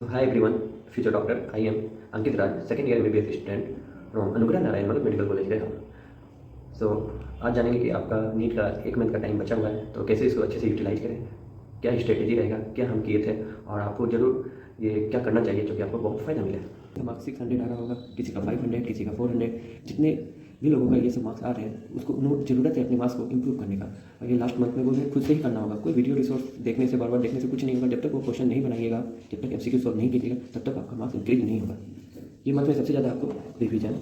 Hi everyone, future doctor. I am Ankit Raj, second year MBBS student from Anugrah Narayan Magadh medical college गया। सो आज जानेंगे कि आपका नीट का 1 मंथ का टाइम बचा हुआ है, तो कैसे इसको अच्छे से यूटिलाइज करें, क्या स्ट्रेटेजी रहेगा, क्या हम किए थे और आपको ज़रूर ये क्या करना चाहिए जो कि आपको बहुत फ़ायदा मिले। मार्क्स 600 आ रहा होगा, किसी का 500, किसी का 400, जितने भी लोगों का ये सब मार्क्स आ रहे हैं उसको ज़रूरत है अपने मार्क्स को इंप्रूव करने का। और ये लास्ट मंथ में बोल रहे खुद से ही करना होगा। कोई वीडियो रिसोर्स देखने से, बार बार देखने से कुछ नहीं होगा। जब तक वो क्वेश्चन नहीं बनाइएगा, जब तक MCQ सॉल्व नहीं कीजिएगा, तब तक आपका मार्क्स इंक्रीज नहीं होगा। ये मंथ में सबसे ज़्यादा आपको रिविजन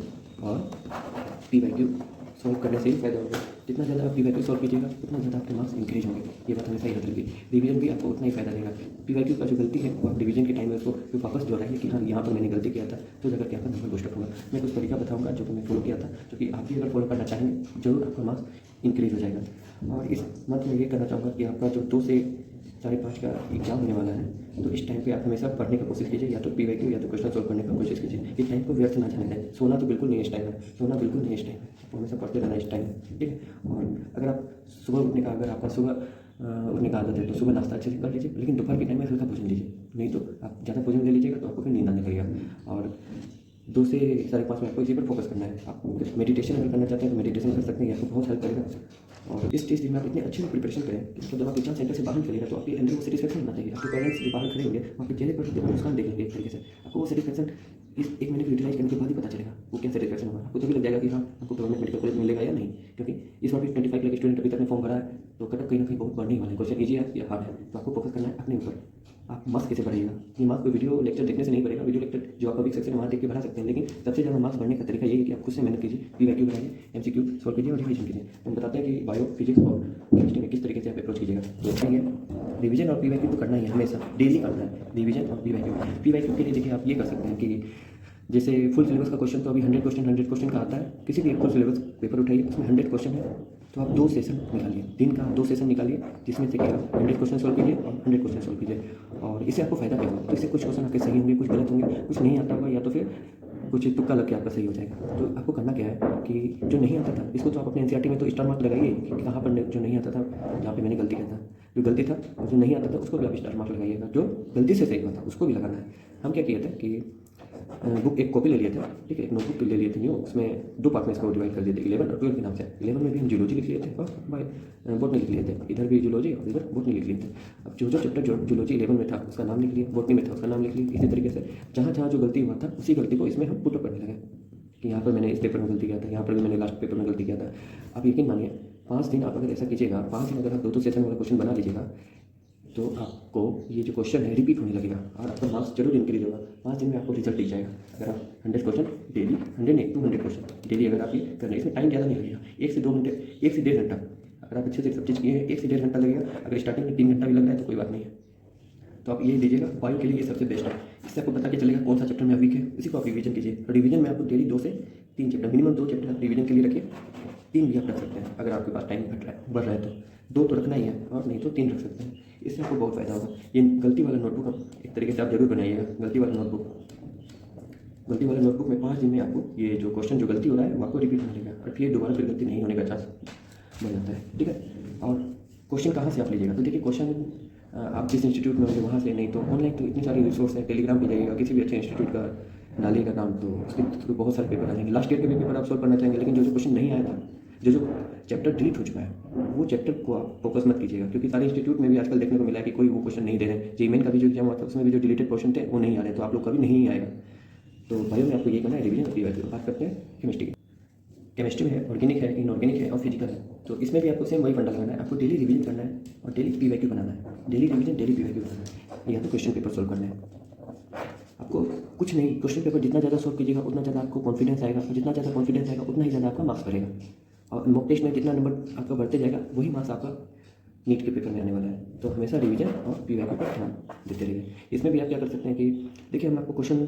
और PYQ सॉल्व करने से ही फायदा होगा। जितना ज़्यादा आप PYQ सॉल्व कीजिएगा उतना ज़्यादा आपके मार्क्स इंक्रीज होंगे। ये बात हमेशा याद रखिए। रिवीजन भी आपको उतना ही फायदा देगा। PYQ का जो गलती है वो आप रिवीजन के टाइम में उसको फिर वापस दोहराइए कि हाँ यहाँ पर मैंने गलती किया था, तो जाकर के आपका नंबर बूस्टअप होगा। मैं कुछ तरीका बताऊँगा जो कि मैं फॉलो किया था, जो कि आप भी अगर फॉलो करना चाहेंगे जरूर आपका मार्क्स इंक्रीज हो जाएगा। और इस मंथ में ये करना चाहूँगा कि आपका जो 2 से 4.5 का एग्जाम होने वाला है, तो इस टाइम पे आप हमेशा पढ़ने की कोशिश कीजिए, या तो PYQ या तो क्वेश्चन सॉल्व करने की कोशिश कीजिए। इस टाइम को व्यर्थ ना जाने दें। सोना तो बिल्कुल नहीं इस टाइम है, सोना बिल्कुल नहीं इस टाइम है। आपको हमेशा पढ़ते रहना इस टाइम, ठीक है। और अगर आप सुबह उठने का, अगर आपका सुबह उठने का आदत है तो सुबह नाश्ता अच्छे से कर लीजिए, लेकिन दोपहर के टाइम में हल्का भोजन लीजिए। नहीं तो आप ज़्यादा भोजन ले लीजिएगा तो आपको फिर नींद आने लगेगा। और 2 से 5:30 में आपको इसी पर फोकस करना है। आप मेडिटेशन अगर करना चाहते हैं तो मेडिटेशन कर सकते हैं, ये आपको बहुत हेल्प करेगा। और इस चीज़ में आप इतने अच्छे से प्रिपरेशन करें कि मतलब जब आप एग्जाम सेंटर से बाहर निकलेगा तो आपके अंदर वो सेटिस्फैक्शन होना चाहिए। आपके पेरेंट्स जो बाहर खड़े होंगे वो आपके चेहरे पर मुस्कान देखेंगे एक तरीके से। आपको वो सेटिस्फैक्शन इस 1 महीने को यूटिलाइज करने के बाद ही पता चलेगा वो क्या सेटिस्फैक्शन होगा। आपको तभी लग जाएगा कि हाँ आपको गवर्नमेंट मेडिकल कॉलेज मिलेगा या नहीं। क्योंकि इस बार भी 25 लाख स्टूडेंट अभी तक ने फॉर्म भरा है, तो कटअप कहीं ना कहीं बहुत बढ़ने वाला है। क्वेश्चन ईजी है या हार्ड है, तो आपको फोकस करना है अपने ऊपर। आप मार्क्स कैसे बढ़ेगा, ये मार्क्स कोई वीडियो लेक्चर देखने से नहीं बढ़ेगा। वीडियो लेक्चर जो आप पब्लिक सेक्शन में वहाँ देख के बढ़ा सकते हैं, लेकिन सबसे ज़्यादा मार्क्स बढ़ने का तरीका यही है कि आप खुद से मेहनत कीजिए, PYQ बनाइए, MCQ सॉल्व कीजिए और रिविजन कीजिए। हम बताते हैं कि बायो, फिजिक्स और केमिस्ट्री में किस तरीके से आप अप्रोच कीजिएगा। तो अच्छा ही है, रिविजन और PYQ तो करना ही है, हमेशा डेली करना है रिविजन और PYQ के लिए देखिए आप ये कर सकते हैं कि जैसे फुल सिलेबस का क्वेश्चन तो अभी 100 क्वेश्चन का आता है। किसी भी एक फुल सिलेबस पेपर उठाइए, उसमें 100 क्वेश्चन है, तो आप 2 सेशन निकालिए, दिन का 2 सेशन निकालिए, जिसमें से कि आप 100 क्वेश्चन सॉल्व कीजिए और 100 क्वेश्चन सॉल्व कीजिए। और इससे आपको फायदा क्या होगा, तो इससे कुछ क्वेश्चन आपके सही होंगे, कुछ गलत होंगे, कुछ नहीं आता होगा, या तो फिर कुछ तुक्का लग के आपका सही हो जाएगा। तो आपको करना क्या है कि जो नहीं आता था इसको तो आप अपने NCERT में तो स्टार मार्क लगाइए कि कहाँ पर जो नहीं आता था, जहाँ पे मैंने गलती किया था, जो गलती था और जो नहीं आता था उसको भी आप स्टार मार्क लगाइएगा। जो गलती से सही हुआ था उसको भी लगाना है। हम क्या किए थे कि बुक एक कॉपी ले लिए थे, ठीक है, एक नोटबुक ले लिए थे न्यू, उसमें 2 पार्ट में इसको डिवाइड कर दिए थे, 11 और 12 के नाम से। 11 में भी हम जूलॉजी लिख लिए थे और बॉटनी लिख लिए थे। इधर भी जूलॉजी और इधर बॉटनी लिख लिए थे। अब जो चैप्टर जो जूलॉजी 11 में था उसका नाम लिख लिए, बॉटनी में था उसका नाम लिख लिए। इसी तरीके से जहाँ जहाँ जो गलती हुआ था उसी गलती को इसमें हम पुट अप करने लगे कि यहाँ पर मैंने इस पेपर में गलती किया था, यहाँ पर भी मैंने लास्ट पेपर में गलती किया था। आप यकीन मानिए 5 दिन आप अगर ऐसा कीजिएगा, 5 दिन अगर आप 2 सेशन वाला क्वेश्चन बना लीजिएगा, तो आपको ये जो क्वेश्चन है रिपीट होने लगेगा और आपका मार्क्स जरूर इंक्रीज होगा। 5 दिन में आपको रिजल्ट दिख जाएगा। अगर आप 100 क्वेश्चन डेली, 100 नहीं 200 क्वेश्चन डेली अगर आप ये कर रहे हैं, इसमें टाइम ज़्यादा नहीं लगेगा, 1 से 2 घंटे, 1 से 1.5 घंटा। अगर आप अच्छे से सब चीज़ किए हैं 1 से 1.5 घंटा लगेगा। अगर स्टार्टिंग में 3 घंटा भी लग रहा है तो कोई बात नहीं है। तो आप ये लीजिएगा, बायो के लिए ये सबसे बेस्ट है। इससे आपको पता चलेगा कौन सा चैप्टर में आप वीक है, इसी को आप रिवीजन कीजिए। रिवीजन में आपको डेली 2 से 3 चैप्टर, मिनिमम 2 चैप्टर आप रिवीजन के लिए रखिए। 3 भी आप रख सकते हैं अगर आपके पास टाइम घट रहा है, बढ़ रहा है तो 2 तो रखना ही है, और नहीं तो 3 रख सकते हैं। इससे आपको बहुत फ़ायदा होगा। ये गलती वाला नोटबुक एक तरीके से आप जरूर बनाइएगा। गलती वाला नोटबुक में 5 दिन में आपको ये जो क्वेश्चन जो गलती हो रहा है वो आपको रिपीट होने लगेगा और फिर दोबारा फिर गलती नहीं होने का चांस बढ़ जाता है, ठीक है। और क्वेश्चन कहाँ से आप लीजिएगा, तो देखिए क्वेश्चन आप जिस इंस्टीट्यूट में होंगे वहाँ से, नहीं तो ऑनलाइन तो इतने सारे रिसोर्स हैं। टेलीग्राम पे जाइएगा, किसी भी अच्छे इंस्टीट्यूट का डालिएगा नाम, तो उसके थ्रू बहुत सारे पेपर आ जाएंगे। लास्ट ईयर के भी पेपर आप सॉल्व करना चाहेंगे, लेकिन जो क्वेश्चन नहीं आया था, जो चैप्टर डिलीट हो चुका है, वो चैप्टर को आप फोकस मत कीजिएगा। क्योंकि सारे इंस्टीट्यूट में भी आजकल देखने को मिला है कि कोई वो क्वेश्चन नहीं दे रहे हैं। जेईई मेन का भी जो एग्जाम हुआ था उसमें भी जो डिलीटेड क्वेश्चन थे वो नहीं आ रहे, तो आप लोग का भी नहीं आएगा। तो बायो में आपको ये करना है, रिवीजन और PYQ। बात करते हैं केमिस्ट्री की। केमिस्ट्री में है, ऑर्गेनिक है, इनऑर्गेनिक है और फिजिकल है। तो इसमें भी आपको सेम वही फंडा लगाना है। आपको डेली रिवीजन करना है और डेली PYQ बनाना है। डेली रिवीजन, डेली PYQ बनाना है, या तो क्वेश्चन पेपर सोल्व करना है। आपको कुछ नहीं, क्वेश्चन पेपर जितना ज़्यादा सोल्व कीजिएगा उतना ज़्यादा आपको कॉन्फिडेंस आएगा, और जितना ज़्यादा कॉन्फिडेंस आएगा उतना ही ज़्यादा आपका मार्क्स बढ़ेगा। और मॉक टेस्ट में जितना नंबर आपका बढ़ते जाएगा वही मार्क्स आपका नीट के पेपर में आने वाला है। तो हमेशा रिवीजन और PYQ पर ध्यान देते रहिए। इसमें भी आप क्या कर सकते हैं कि देखिए, हम आपको क्वेश्चन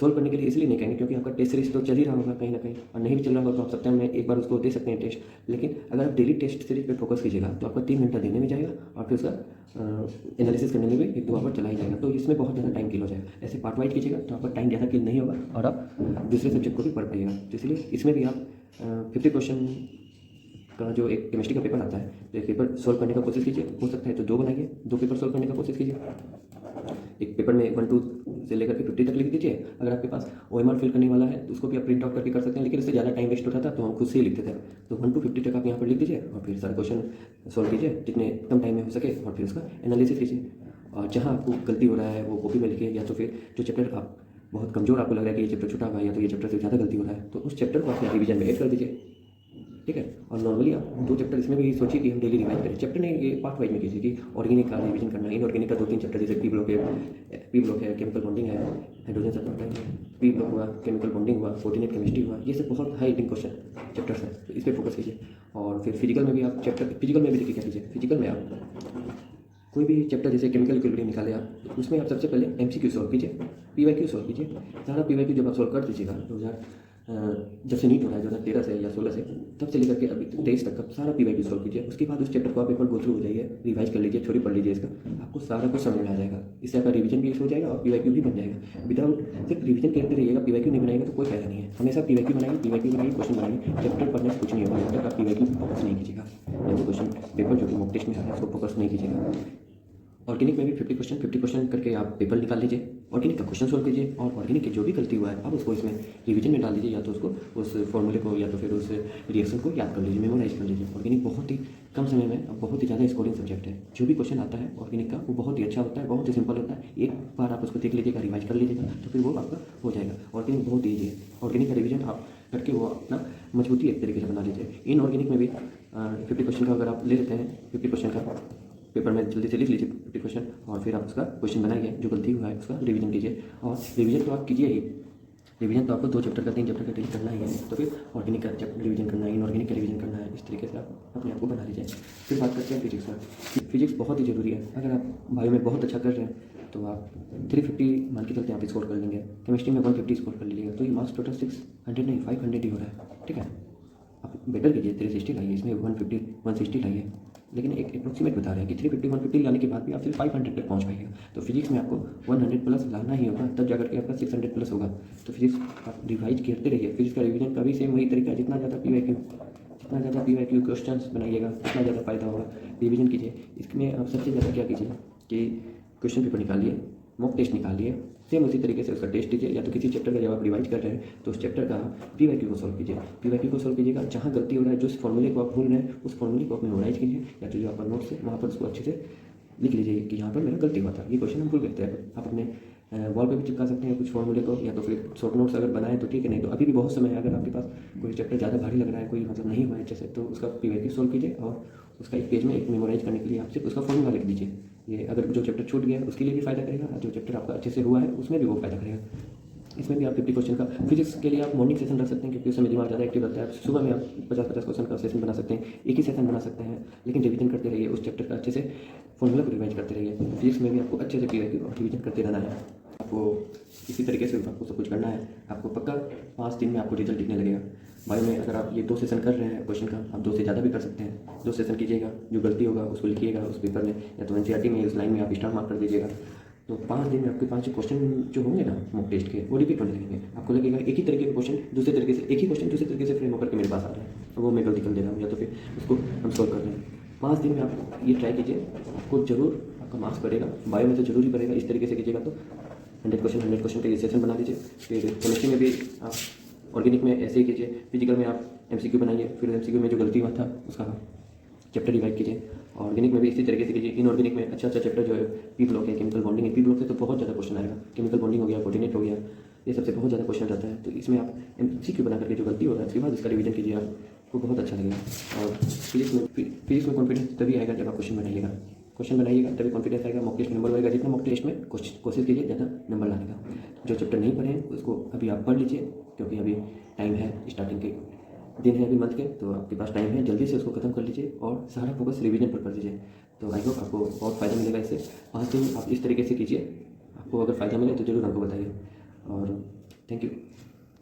सोल्व करने के लिए इसलिए नहीं कहेंगे क्योंकि आपका टेस्ट सीरीज तो चल ही रहा होगा कहीं ना कहीं, और नहीं भी चल रहा होगा तो आप सप्ताह में एक बार उसको दे सकते हैं टेस्ट। लेकिन अगर आप डेली टेस्ट सीरीज पर फोकस कीजिएगा तो आपका 3 घंटा देने में जाएगा और फिर उसका एनालिसिस करने में भी 1-2 आवर चला ही जाएगा। तो इसमें बहुत ज़्यादा टाइम किल हो जाएगा। ऐसे पार्ट वाइज कीजिएगा तो आपका टाइम ज़्यादा किल नहीं होगा और आप दूसरे सब्जेक्ट को भी पढ़ पाइएगा। तो इसलिए इसमें भी आप 50 क्वेश्चन का जो एक केमिस्ट्री का पेपर आता है, तो एक पेपर सोल्व करने का कोशिश कीजिए। हो सकता है तो 2 बनाइए, 2 पेपर सोल्व करने का कोशिश कीजिए। एक पेपर में 1 2 से लेकर के 50 तक लिख दीजिए। अगर आपके पास OMR फिल करने वाला है तो उसको भी आप प्रिंट आउट करके कर सकते हैं, लेकिन इससे ज़्यादा टाइम वेस्ट होता था तो हम खुद से ही लिखते थे। तो 1 to 50 तक आप यहाँ पर लिख दीजिए और फिर सारा क्वेश्चन सॉल्व कीजिए जितने कम टाइम में हो सके, और फिर उसका एनालिसिस कीजिए। और जहाँ आपको गलती हो रहा है वो कॉपी में लिखिए, या तो फिर जो चैप्टर आप बहुत कमज़ोर आपको लग रहा है कि ये चैप्टर छोटा हुआ है या तो ये चैप्टर से ज़्यादा गलती हो रहा है, तो उस चैप्टर को अपने रिवीजन में ऐड कर दीजिए, ठीक है। और नॉर्मली आप 2 चैप्टर इसमें भी सोचिए कि हम डेली रिवाइज करें। चैप्टर नहीं, ये पार्ट वाइज में कीजिए कि ऑर्गेनिक का रिवीजन करना है, इनऑर्गेनिक का 2-3 चैप्टर, जैसे पी ब्लॉक है, केमिकल बॉन्डिंग है, हाइड्रोजन सल्फाइड है, पी ब्लॉक हुआ, केमिकल बॉन्डिंग हुआ, कोऑर्डिनेट केमिस्ट्री हुआ, ये सब बहुत हाई रेटिंग क्वेश्चन चैप्टर्स हैं, तो इस पर फोकस कीजिए। और फिर फिजिकल में भी आप फिजिकल में भी देखिए क्या कीजिए। फिजिकल में आप कोई भी चैप्टर जैसे केमिकल इक्विलिब्रियम निकाले आप, उसमें आप सबसे पहले MCQ सॉल्व कीजिए, PYQ सॉल्व कीजिए। सारा PYQ जब आप सॉल्व कर दीजिएगा 2000 जब से नीट हो रहा है 2013 से या 16 से, तब से लेकर के अभी 23 तक का सारा PYQ सॉल्व कीजिए। उसके बाद उस चैप्टर को आप एक बार गो थ्रू हो जाइए, रिवाइज कर लीजिए, थ्योरी पढ़ लीजिए इसका, आपको सारा कुछ समझ में आ जाएगा। इससे आपका रिवीजन भी हो जाएगा और PYQ भी बन जाएगा। विदाउट सिर्फ रिवीजन करते रहिएगा, PYQ नहीं बनाएगा तो कोई फायदा नहीं है। हमेशा PYQ बनाइए, क्वेश्चन बनाइए। चैप्टर पढ़ने से कुछ नहीं होगा जब तक आप PYQ पर फोकस नहीं कीजिएगा, या तो क्वेश्चन पेपर जो कि मॉक टेस्ट में आ रहा है उसको फोकस नहीं कीजिएगा। ऑर्गेनिक में भी 50 क्वेश्चन करके आप पेपर निकाल लीजिए, ऑर्गेनिक का क्वेश्चन सोल्व कीजिए, और ऑर्गेनिक की जो भी गलती हुआ है आप उसको इसमें रिवीजन में डाल दीजिए, या तो उसको उस फॉर्मूले को या तो फिर उस रिएक्शन को याद कर लीजिए, मेमोराइज कर लीजिए। ऑर्गेनिक बहुत ही कम समय में और बहुत ही ज़्यादा स्कोरिंग सब्जेक्ट है। जो भी क्वेश्चन आता है ऑर्गेनिक का वो बहुत ही अच्छा होता है, बहुत ही सिंपल होता है। एक बार आप उसको देख लीजिएगा, रिवाइज कर लीजिएगा तो फिर वो आपका हो जाएगा। ऑर्गेनिक बहुत ईजी है, ऑर्गेनिक का रिवीजन आप करके वो अपना मजबूती एक तरीके से बना लीजिए। इनऑर्गेनिक में भी 50 क्वेश्चन का अगर आप ले लेते हैं, 50 क्वेश्चन का पेपर में जल्दी से लिख लीजिए 50 क्वेश्चन, और फिर आप उसका क्वेश्चन बनाइए, जो गलती हुआ है उसका रिवीजन कीजिए। और रिवीजन तो आप कीजिए ही, रिवीजन तो आपको 2 चैप्टर का 3 चैप्टर का रिवीजन करना ही है, तो फिर ऑर्गेनिक का चैप्टर रिवीजन करना है, इनऑर्गेनिक का रिवीजन करना है। इस तरीके से आप अपने आप को बना लीजिए। फिर बात करते हैं फिजिक्स का। फिजिक्स बहुत ही ज़रूरी है। अगर आप बायो में बहुत अच्छा कर रहे हैं तो आप 350 मान के चलते हैं आप स्कोर कर लेंगे, केमिस्ट्री में 150 स्कोर कर लीजिएगा, तो ये मार्क्स टोटल 600 नहीं 500 ही हो रहा है, ठीक है। आप बेटर कीजिए, 360 लाइए, इसमें 150 160 लाइए, लेकिन एक अप्रोक्सीमेट बता रहे हैं कि 350 150 लाने के बाद भी आप सिर्फ 500 तक पहुंच पाएंगे। तो फिजिक्स में आपको 100 प्लस लाना ही होगा, तब जाकर के आपका 600 प्लस होगा। तो फिजिक्स आप रिवाइज करते रहिए। फिजिक्स का रिवीजन का भी सेम वही तरीका है, जितना ज़्यादा PYQ क्वेश्चन बनाइएगा उतना ज़्यादा फायदा होगा। रिवीजन कीजिए। इसमें आप सबसे ज़्यादा क्या कीजिए कि क्वेश्चन पेपर निकालिए, मॉक टेस्ट निकालिए, सेम उसी तरीके से उसका टेस्ट कीजिए। या तो किसी चैप्टर का जब आप रिवाइज कर रहे हैं तो उस चैप्टर का PYQ को सॉल्व कीजिए। PYQ को सॉल्व कीजिएगा, जहाँ गलती हो रहा है, जो फॉर्मूले को आप भूल रहे हैं उस फॉर्मूले को आप मेमोराइज कीजिए, या तो जो आपका नोट्स है वहाँ पर उसको अच्छे से लिख लीजिए कि यहाँ पर मेरा गलती हुआ था, ये क्वेश्चन हम भूल गए थे। आप अपने वॉल पे भी चिपका सकते हैं कुछ फॉर्मूले को, या तो फिर शॉर्ट नोट्स अगर बनाए तो ठीक है, नहीं तो अभी भी बहुत समय है। अगर आपके पास कोई चैप्टर ज़्यादा भारी लग रहा है, कोई मतलब नहीं हुआ है अच्छे से, तो उसका PYQ सॉल्व कीजिए और उसका एक पेज में एक मेमोराइज करने के लिए आप सिर्फ उसका फॉर्मूला लिख दीजिए। ये अगर जो चैप्टर छूट गया है उसके लिए भी फ़ायदा करेगा, और जो चैप्टर आपका अच्छे से हुआ है उसमें भी वो फ़ायदा करेगा। इसमें भी आप 50 क्वेश्चन का फिजिक्स के लिए आप मॉर्निंग सेशन रख सकते हैं, क्योंकि उसमें दिमाग ज़्यादा एक्टिव रहता है। सुबह में आप 50-50 क्वेश्चन का सेशन बना सकते हैं, एक ही सेशन बना सकते हैं, लेकिन रिवीजन करते रहिए उस चैप्टर का अच्छे से, फॉर्मूला को रिवाइज करते रहिए। फिजिक्स में भी आपको अच्छे से PYQ और रिवीजन करते रहना है। आपको इसी तरीके से आपको सब कुछ करना है। आपको पक्का 5 दिन में आपको रिजल्ट दिखने लगेगा। बायो में अगर आप ये 2 सेशन कर रहे हैं क्वेश्चन का, आप 2 से ज़्यादा भी कर सकते हैं। 2 सेशन कीजिएगा, जो गलती होगा उसको लिखिएगा उस पेपर में, या तो NCERT में उस लाइन में आप स्टार मार्क कर दीजिएगा। तो 5 दिन में आपके 5 क्वेश्चन जो होंगे ना मॉक टेस्ट के, वो रिपीट होने लगेंगे। आपको लगेगा एक ही तरीके के क्वेश्चन दूसरे तरीके से, एक ही क्वेश्चन दूसरे तरीके से फ्रेम होकर के मेरे पास आ रहा है, तो वो मैं गलती कर दे रहा हूँ, या तो फिर उसको हम सॉल्व कर रहे हैं। 5 दिन में आप ये ट्राई कीजिए, आपको जरूर आपका मार्क्स बढ़ेगा। बायो में तो जरूर ही बढ़ेगा। इस तरीके से कीजिएगा तो 100 क्वेश्चन के सेशन बना दीजिए। फिर केमिस्ट्री में भी आप ऑर्गेनिक में ऐसे ही कीजिए। फिजिकल में आप MCQ बनाइए, फिर MCQ में जो गलती हुआ था उसका चैप्टर रिवाइज कीजिए। ऑर्गेनिक में भी इसी तरीके से कीजिए। इनऑर्गेनिक में अच्छा चैप्टर जो है पी ब्लॉक है, केमिकल बॉन्डिंग है। पी ब्लॉक से तो बहुत ज़्यादा क्वेश्चन आएगा, केमिकल बॉन्डिंग हो गया, कोऑर्डिनेट हो गया, ये सबसे बहुत ज़्यादा क्वेश्चन रहता है। तो इसमें आप MCQ बना करके जो गलती हो रहा है उसके बाद इसका रिवीजन कीजिए, आपको बहुत अच्छा लगेगा। और फिजिक्स में कॉन्फिडेंस तभी आएगा जब आप क्वेश्चन बनाइएगा तभी कॉन्फिडेंस आएगा। मॉक टेस्ट में नंबर आएगा, जितना मॉक टेस्ट में कोशिश कीजिए ज़्यादा नंबर लाने का। जो चैप्टर नहीं पढ़े हैं उसको अभी आप पढ़ लीजिए, क्योंकि अभी टाइम है, स्टार्टिंग के दिन है अभी मंथ के, तो आपके पास टाइम है, जल्दी से उसको खत्म कर लीजिए और सारा फोकस रिवीजन पर कर दीजिए। तो आई होप आपको बहुत फ़ायदा मिलेगा इससे। 5 दिन आप इस तरीके से कीजिए, आपको अगर फ़ायदा मिले तो ज़रूर हमको बताइए। और थैंक यू।